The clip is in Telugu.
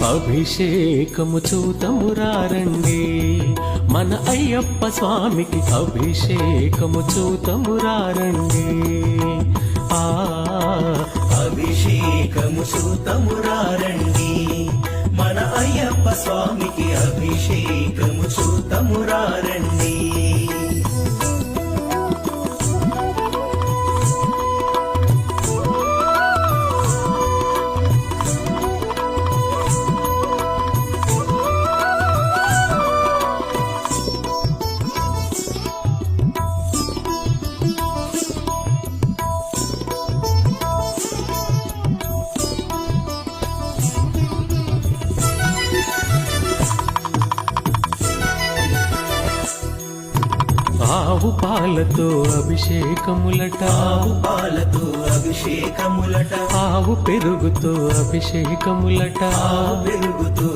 అభిషేకము చూతమురారండి మన అయ్యప్ప స్వామికి అభిషేకము చూతమురారండి అభిషేకము చూతమురారండి మన అయ్యప్ప స్వామికి అభిషేకము చూతమురారండి ఆవు పాలతో అభిషేకములట ఆవు పాలతో అభిషేకములట ఆవు పెరుగుతో అభిషేకములట ఆవు పెరుగుతో